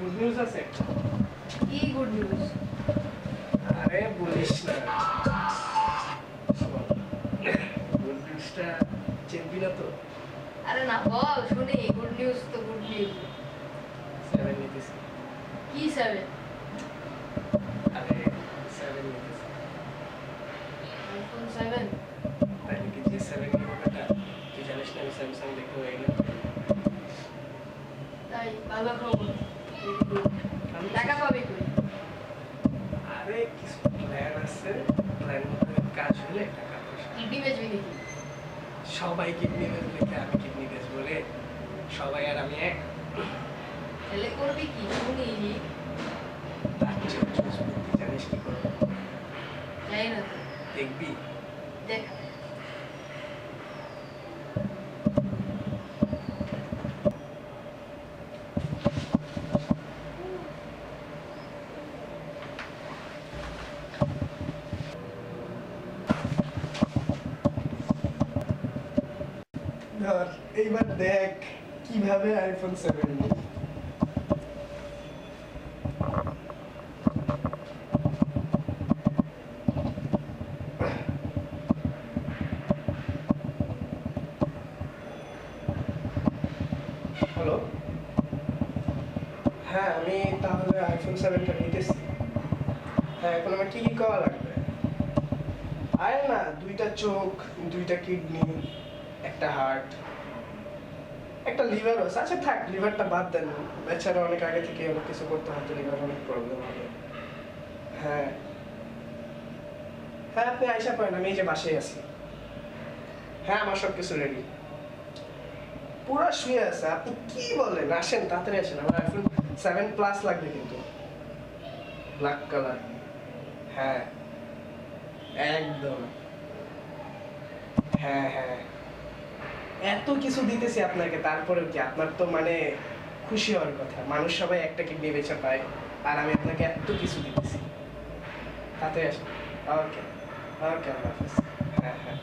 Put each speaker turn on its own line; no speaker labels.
Good news আছে।
কি good news?
আরে বলিস না, গুড নিউজটা চিনবি না তো?
আরে না বল শুনি, গুড নিউজ তো গুড নিউজ।
7 নিতেছি।
কি 7?
আরে 7 নিতেছি।
আইফোন 7?
তাই নাকি? যে 7 নিব বেটা, তুই জানিস না আমি স্যামসাং দেখতে হয়ে গেলাম।
তাই ভালো খবর। টাকা পাবি কই?
আরে কিছু প্ল্যান আছে, প্ল্যান মতো কাজ হলে টাকা পয়সা।
কিডনি বেচবি নাকি?
সবাই কিডনি বেচবে, আমি কিডনি বেচবো রে? সবাই আর আমি এক?
তাহলে করবি কি শুনি?
তার চেয়ে চুজ করতে জানিস কি করবো?
জানি না তো,
দেখবি?
দেখ।
ধর এইবার দেখ কিভাবে আইফোন 7 নিই। হ্যালো, হ্যাঁ আমি তাহলে আইফোন 7টা নিতেছি। হ্যাঁ এখন আমার কি কি করা লাগবে? আরে না, 2টা চোখ, 2টা কিডনি, একটা হার্ট, একটা লিভার আছে। আচ্ছা থাক, লিভারটা বাদ দেন, বেচারা অনেক আগে থেকে অনেক কিছু করতে হতো, লিভার অনেক প্রবলেম হবে। হ্যাঁ হ্যাঁ, আপনি আইসা করেন, আমি এই যে বাসায় আছি। হ্যাঁ আমার সব কিছু রেডি, পুরো শুয়ে আছে। আপনি কি বলেন? আসেন তাড়াতাড়ি আসেন, আমার আইফোন 7 প্লাস লাগবে কিন্তু ব্ল্যাক কালার। হ্যাঁ একদম, হ্যাঁ হ্যাঁ, এত কিছু দিতেছি আপনাকে, তারপরেও কি আপনার তো মানে খুশি হওয়ার কথা। মানুষ সবাই একটা কিডনি বেচা পায়, আর আমি আপনাকে এত কিছু দিতেছি। তাতে আসেন। ওকে ওকে, আল্লাহ হাফেজ। হ্যাঁ হ্যাঁ।